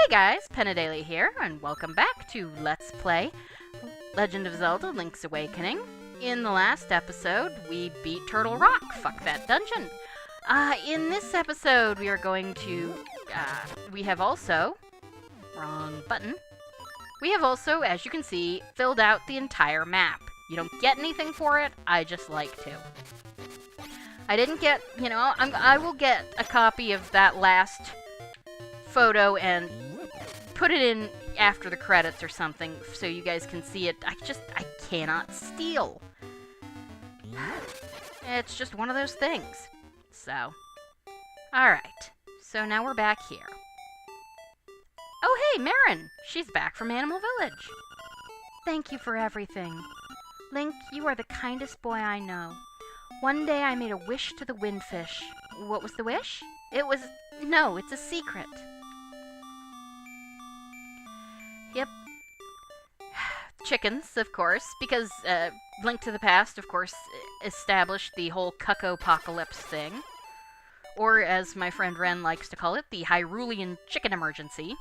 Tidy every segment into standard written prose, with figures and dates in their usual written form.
Hey guys, Penadeli here, and welcome back to Let's Play Legend of Zelda Link's Awakening. In the last episode, we beat Turtle Rock. Fuck that dungeon. In this episode, we are going to, we have also, wrong button, we have also, as you can see, filled out the entire map. You don't get anything for it, I just like to. I didn't get, I will get a copy of that last photo and put it in after the credits or something so you guys can see it. I cannot steal. It's just one of those things. So, alright. So now we're back here. Oh hey, Marin! She's back from Animal Village. Thank you for everything. Link, you are the kindest boy I know. One day I made a wish to the windfish. What was the wish? No, it's a secret. Yep. Chickens, of course, because Link to the Past, of course, established the whole cuckopocalypse thing. Or, as my friend Ren likes to call it, the Hyrulean chicken emergency.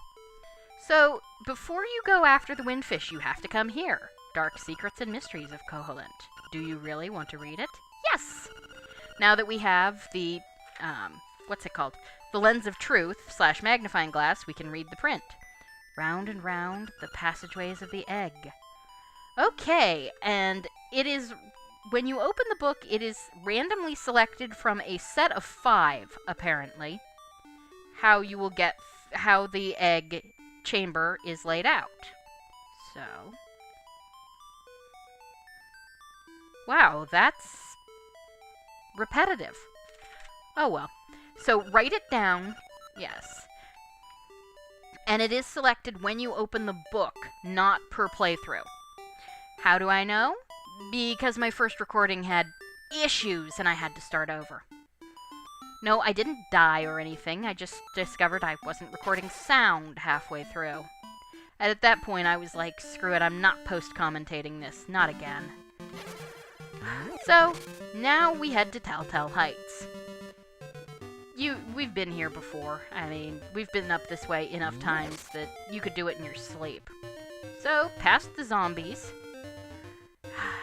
So, before you go after the windfish, you have to come here. Dark Secrets and Mysteries of Koholint. Do you really want to read it? Yes! Now that we have the, what's it called? The lens of truth / magnifying glass, we can read the print. Round and round, the passageways of the egg. Okay, and it is, when you open the book, it is randomly selected from a set of 5, apparently, how you will get, how the egg chamber is laid out. So, wow, that's repetitive. Oh well. So write it down, yes. And it is selected when you open the book, not per playthrough. How do I know? Because my first recording had issues and I had to start over. No, I didn't die or anything. I just discovered I wasn't recording sound halfway through. And at that point, I was like, screw it, I'm not post-commentating this. Not again. So, now we head to Telltale Heights. We've been here before. I mean, we've been up this way enough times that you could do it in your sleep. So, past the zombies.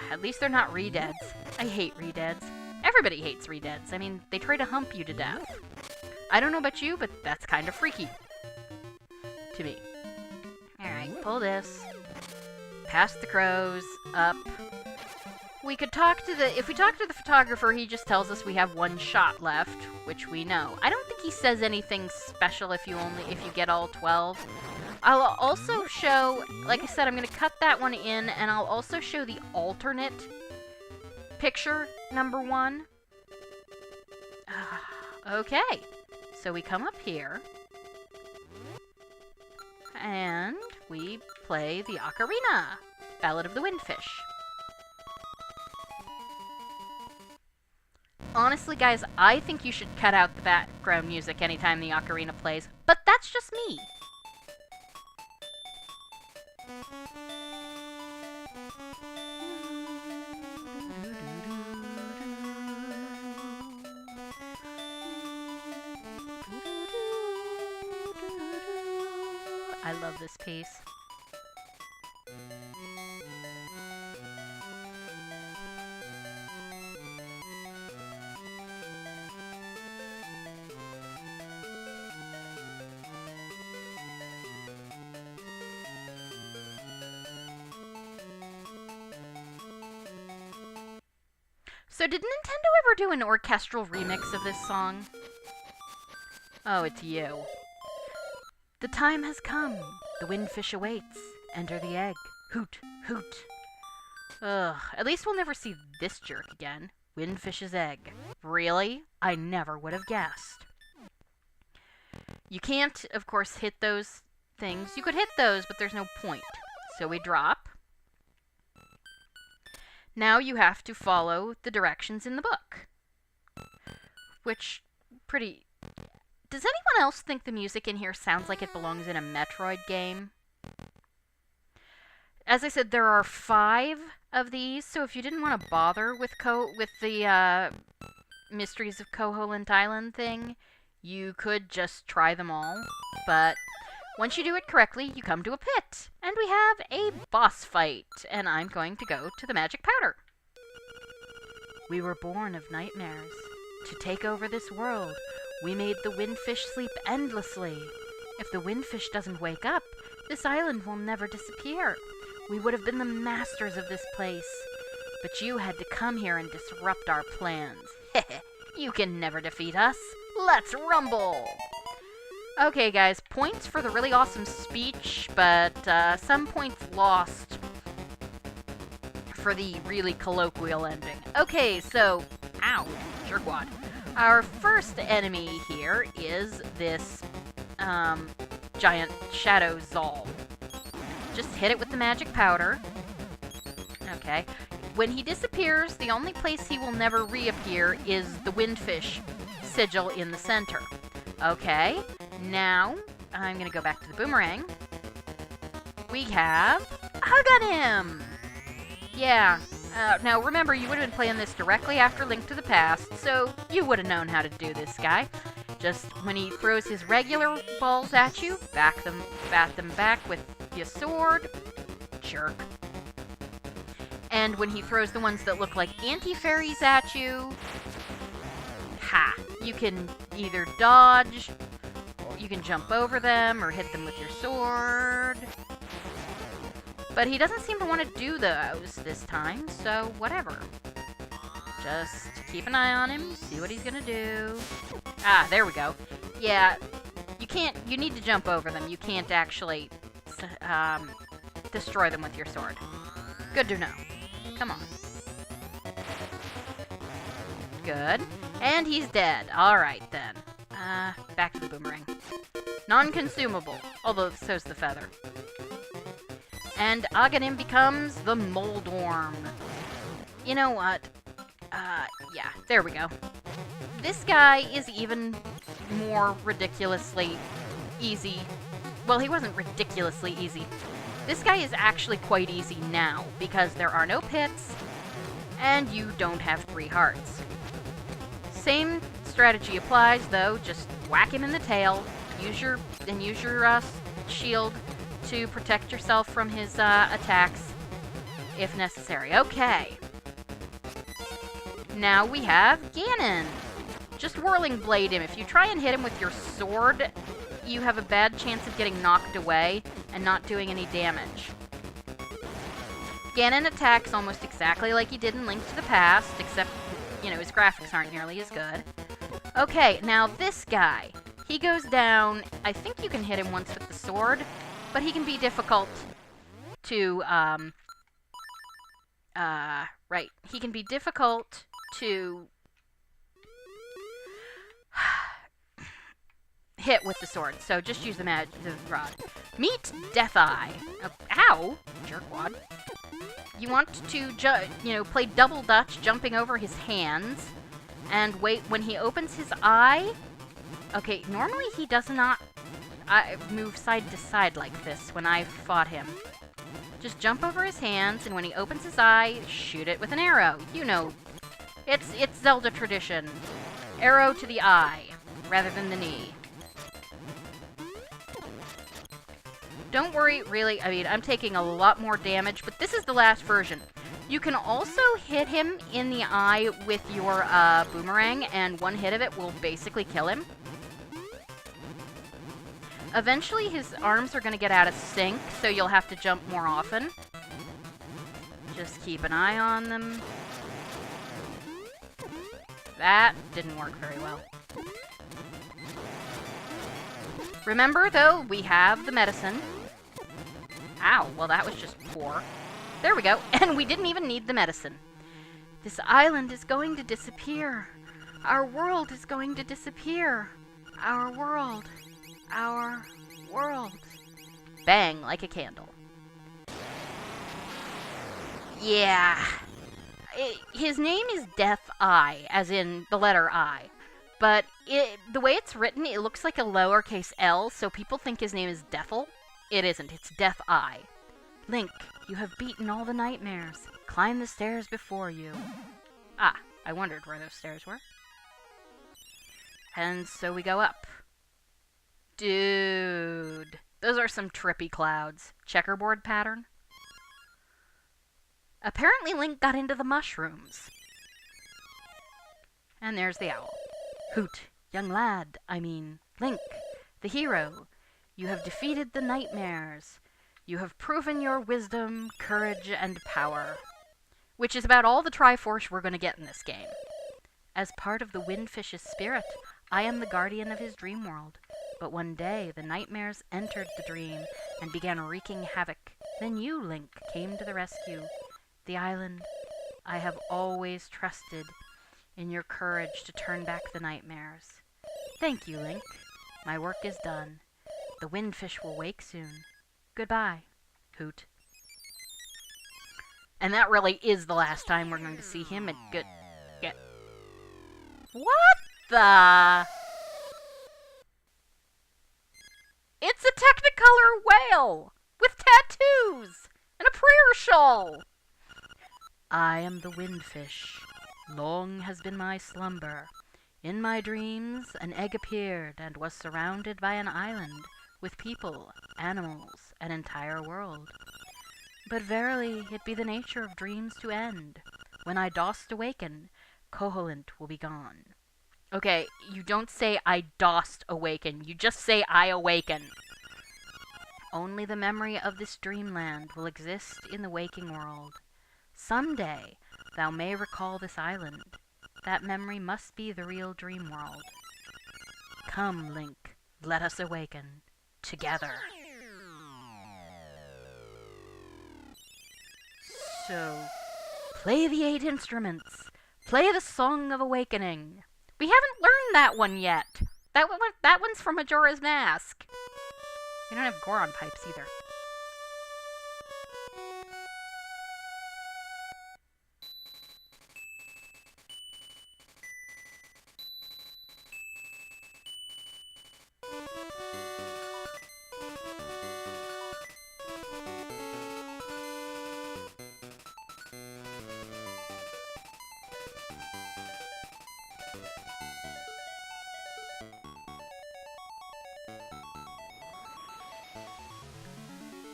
At least they're not re-deads. I hate re-deads. Everybody hates re-deads. I mean, they try to hump you to death. I don't know about you, but that's kind of freaky. To me. Alright, pull this. Past the crows. Up. We could talk to if we talk to the photographer, he just tells us we have 1 shot left, which we know. I don't think he says anything special if you get all 12. I'll also show, like I said, I'm going to cut that one in, and I'll also show the alternate picture, number 1. Okay, so we come up here, and we play the ocarina, Ballad of the Windfish. Honestly, guys, I think you should cut out the background music anytime the ocarina plays, but that's just me. I love this piece. So did Nintendo ever do an orchestral remix of this song? Oh, it's you. The time has come. The windfish awaits. Enter the egg. Hoot, hoot. Ugh, at least we'll never see this jerk again. Windfish's egg. Really? I never would have guessed. You can't, of course, hit those things. You could hit those, but there's no point. So we drop. Now you have to follow the directions in the book. Which, pretty... Does anyone else think the music in here sounds like it belongs in a Metroid game? As I said, there are 5 of these, so if you didn't want to bother with the Mysteries of Koholint Island thing, you could just try them all. But Once you do it correctly, you come to a pit, and we have a boss fight, and I'm going to go to the magic powder. We were born of nightmares. To take over this world, we made the windfish sleep endlessly. If the windfish doesn't wake up, this island will never disappear. We would have been the masters of this place. But you had to come here and disrupt our plans. You can never defeat us. Let's rumble! Okay, guys, points for the really awesome speech, but some points lost for the really colloquial ending. Okay, so, ow, jerkwad. Our first enemy here is this giant shadow Zal. Just hit it with the magic powder. Okay. When he disappears, the only place he will never reappear is the windfish sigil in the center. Okay. Now, I'm going to go back to the boomerang. We have Hug on Him! Yeah. Now, remember, you would have been playing this directly after Link to the Past, so you would have known how to do this guy. Just when he throws his regular balls at you, bat them back with your sword. Jerk. And when he throws the ones that look like anti-fairies at you, ha! You can either dodge, or you can jump over them, or hit them with your sword. But he doesn't seem to want to do those this time, so whatever. Just keep an eye on him, see what he's gonna do. Ah, there we go. Yeah, you need to jump over them. You can't actually, destroy them with your sword. Good to know. Come on. Good. And he's dead. Alright, then. Back to the boomerang. Non-consumable, although so's the feather. And Aghanim becomes the Moldorm. You know what? Yeah, there we go. This guy is even more ridiculously easy. Well, he wasn't ridiculously easy. This guy is actually quite easy now, because there are no pits, and you don't have 3 hearts. Same strategy applies, though. Just whack him in the tail, use your shield to protect yourself from his attacks, if necessary. Okay. Now we have Ganon. Just Whirling Blade him. If you try and hit him with your sword, you have a bad chance of getting knocked away and not doing any damage. Ganon attacks almost exactly like he did in Link to the Past, except, his graphics aren't nearly as good. Okay, now this guy. He goes down. I think you can hit him once with the sword, but he can be difficult to, right. He can be difficult to hit with the sword, so just use the rod. Meet Death Eye. Ow! Jerkwad. You want to, play double dutch, jumping over his hands, and wait when he opens his eye. Okay, normally he does not move side to side like this when I've fought him. Just jump over his hands, and when he opens his eye, shoot it with an arrow. It's Zelda tradition. Arrow to the eye, rather than the knee. Don't worry, really, I'm taking a lot more damage, but this is the last version. You can also hit him in the eye with your boomerang, and one hit of it will basically kill him. Eventually, his arms are going to get out of sync, so you'll have to jump more often. Just keep an eye on them. That didn't work very well. Remember, though, we have the medicine. Ow, well that was just poor. There we go, and we didn't even need the medicine. This island is going to disappear. Our world is going to disappear. Our world. Our world. Bang, like a candle. Yeah. His name is Death Eye, as in the letter I. But the way it's written, it looks like a lowercase L, so people think his name is Deathel. It isn't, it's Death Eye. Link, you have beaten all the nightmares. Climb the stairs before you. Ah, I wondered where those stairs were. And so we go up. Dude, Those are some trippy clouds. Checkerboard pattern. Apparently Link got into the mushrooms. And there's the owl. Hoot, young lad, Link, the hero. You have defeated the nightmares. You have proven your wisdom, courage, and power. Which is about all the Triforce we're going to get in this game. As part of the Windfish's spirit, I am the guardian of his dream world. But one day, the nightmares entered the dream and began wreaking havoc. Then you, Link, came to the rescue. The island, I have always trusted in your courage to turn back the nightmares. Thank you, Link. My work is done. The Windfish will wake soon. Goodbye, Hoot. And that really is the last time we're going to see him at get. What the? It's a Technicolor whale with tattoos and a prayer shawl. I am the Windfish. Long has been my slumber. In my dreams, an egg appeared and was surrounded by an island with people, animals, an entire world. But verily, it be the nature of dreams to end. When I dost awaken, Koholint will be gone. Okay, you don't say I dost awaken, you just say I awaken. Only the memory of this dreamland will exist in the waking world. Someday, thou may recall this island. That memory must be the real dream world. Come, Link, let us awaken together. So, play the 8 instruments. Play the Song of Awakening. We haven't learned that one yet. That one's from Majora's Mask. We don't have Goron pipes either.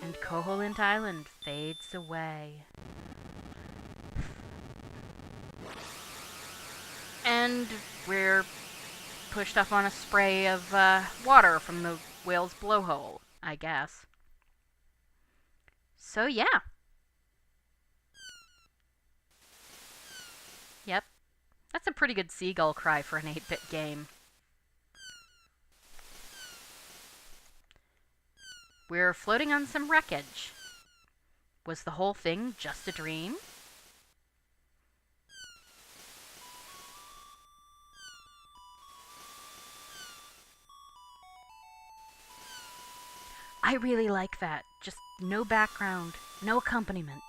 And Koholint Island fades away. And we're pushed up on a spray of water from the whale's blowhole, I guess. So yeah. Yep. That's a pretty good seagull cry for an 8-bit game. We're floating on some wreckage. Was the whole thing just a dream? I really like that. Just no background, no accompaniment.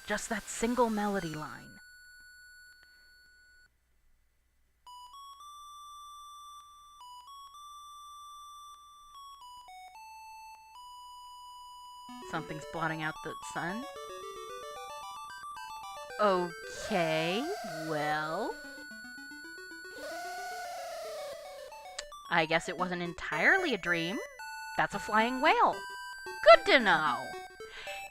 Just that single melody line. Something's blotting out the sun. Okay, well, I guess it wasn't entirely a dream. That's a flying whale. Good to know.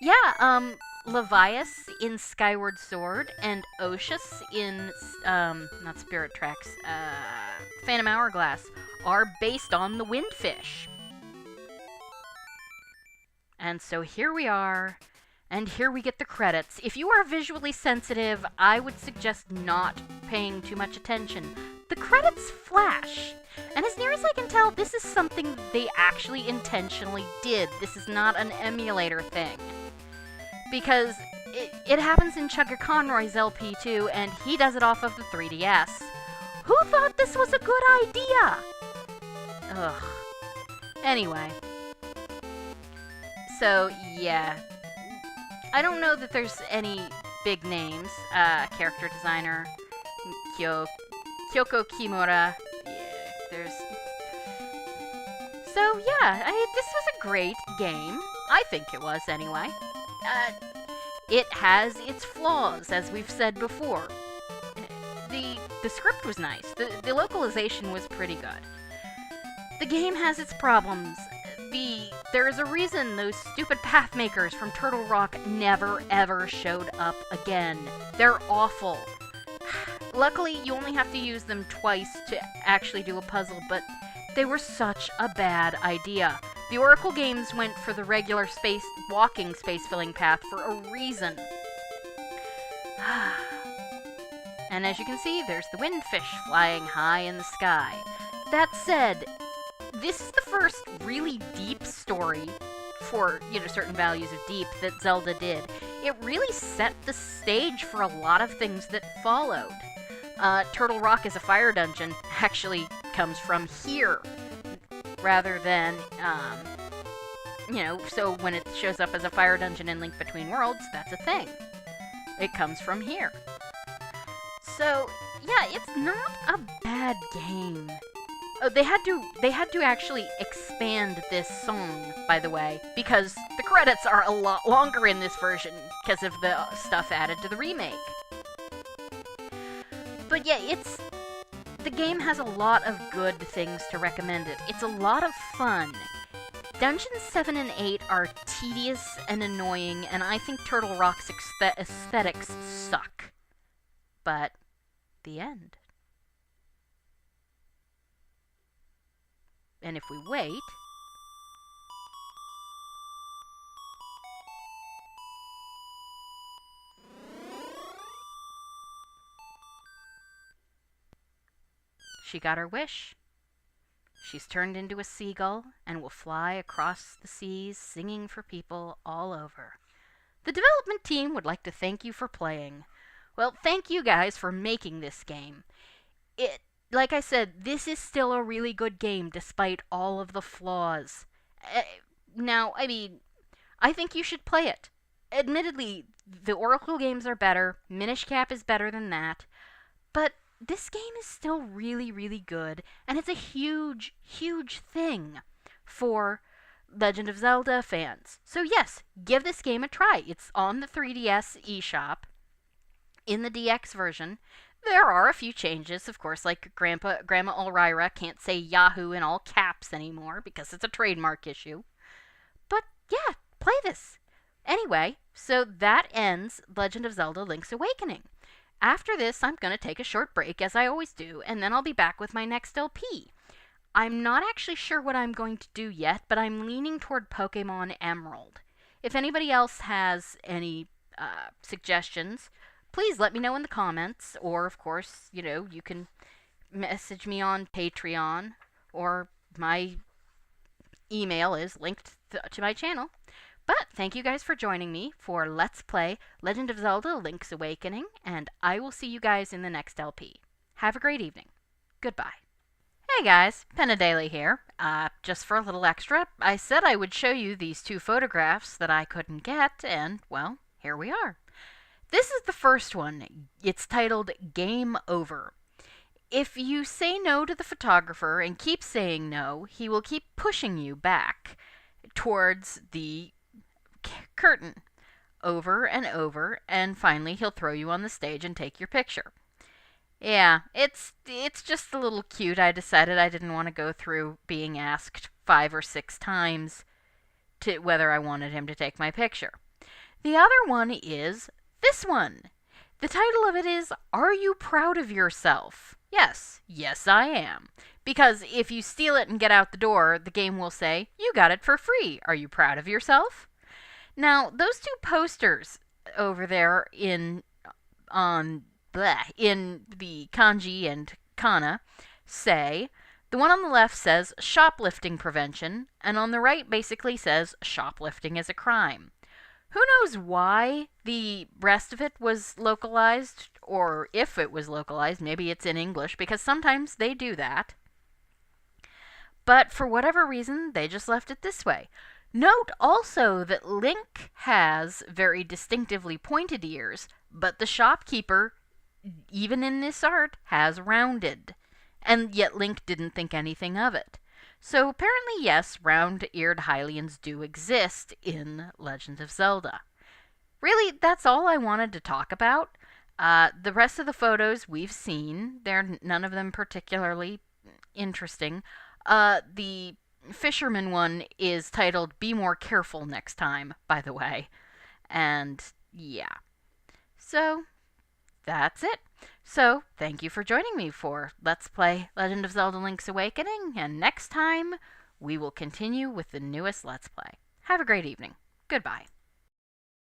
Yeah, Levias in Skyward Sword and Oshus in, not Spirit Tracks, Phantom Hourglass are based on the Windfish. And so here we are, and here we get the credits. If you are visually sensitive, I would suggest not paying too much attention. The credits flash, and as near as I can tell, this is something they actually intentionally did. This is not an emulator thing. Because it happens in Chugga Conroy's LP too, and he does it off of the 3DS. Who thought this was a good idea? Ugh. Anyway. So, yeah. I don't know that there's any big names. Character designer, Kyoko Kimura. Yeah, there's... So, yeah, this was a great game. I think it was, anyway. It has its flaws, as we've said before. The script was nice. The localization was pretty good. The game has its problems. The There's a reason those stupid path makers from Turtle Rock never ever showed up again. They're awful. Luckily, you only have to use them twice to actually do a puzzle, but they were such a bad idea. The Oracle games went for the regular walking space-filling path for a reason. And as you can see, there's the windfish flying high in the sky. That said, this is the first really deep story for, certain values of deep that Zelda did. It really set the stage for a lot of things that followed. Turtle Rock as a fire dungeon actually comes from here, rather than, so when it shows up as a fire dungeon in Link Between Worlds, that's a thing. It comes from here. So, yeah, it's not a bad game. Oh, they had to actually expand this song, by the way, because the credits are a lot longer in this version because of the stuff added to the remake. But yeah, the game has a lot of good things to recommend it. It's a lot of fun. Dungeons 7 and 8 are tedious and annoying, and I think Turtle Rock's aesthetics suck. But, the end. And if we wait... She got her wish. She's turned into a seagull and will fly across the seas singing for people all over. The development team would like to thank you for playing. Well, thank you guys for making this game. Like I said, this is still a really good game despite all of the flaws. Now, I think you should play it. Admittedly, the Oracle games are better, Minish Cap is better than that, but this game is still really, really good, and it's a huge, huge thing for Legend of Zelda fans. So yes, give this game a try. It's on the 3DS eShop in the DX version. There are a few changes, of course, like Grandma Elrira can't say Yahoo in all caps anymore because it's a trademark issue. But yeah, play this. Anyway, so that ends Legend of Zelda Link's Awakening. After this, I'm going to take a short break, as I always do, and then I'll be back with my next LP. I'm not actually sure what I'm going to do yet, but I'm leaning toward Pokemon Emerald. If anybody else has any suggestions, please let me know in the comments, or, of course, you can message me on Patreon, or my email is linked to my channel. But thank you guys for joining me for Let's Play Legend of Zelda Link's Awakening, and I will see you guys in the next LP. Have a great evening. Goodbye. Hey guys, Penadaily here. Just for a little extra, I said I would show you these two photographs that I couldn't get, and, well, here we are. This is the first one. It's titled Game Over. If you say no to the photographer and keep saying no, he will keep pushing you back towards the curtain over and over, and finally he'll throw you on the stage and take your picture. Yeah, it's just a little cute. I decided I didn't want to go through being asked 5 or 6 times to whether I wanted him to take my picture. The other one is this one. The title of it is, Are You Proud of Yourself? Yes, I am. Because if you steal it and get out the door, the game will say, you got it for free. Are you proud of yourself? Now, those two posters over there in the kanji and kana say, the one on the left says shoplifting prevention, and on the right basically says shoplifting is a crime. Who knows why the rest of it was localized, or if it was localized, maybe it's in English, because sometimes they do that. But for whatever reason, they just left it this way. Note also that Link has very distinctively pointed ears, but the shopkeeper, even in this art, has rounded. And yet Link didn't think anything of it. So apparently, yes, round-eared Hylians do exist in Legend of Zelda. Really, that's all I wanted to talk about. The rest of the photos we've seen. They're none of them particularly interesting. The fisherman one is titled Be More Careful Next Time, by the way. And yeah. So, that's it. So, thank you for joining me for Let's Play Legend of Zelda Link's Awakening, and next time we will continue with the newest Let's Play. Have a great evening. Goodbye.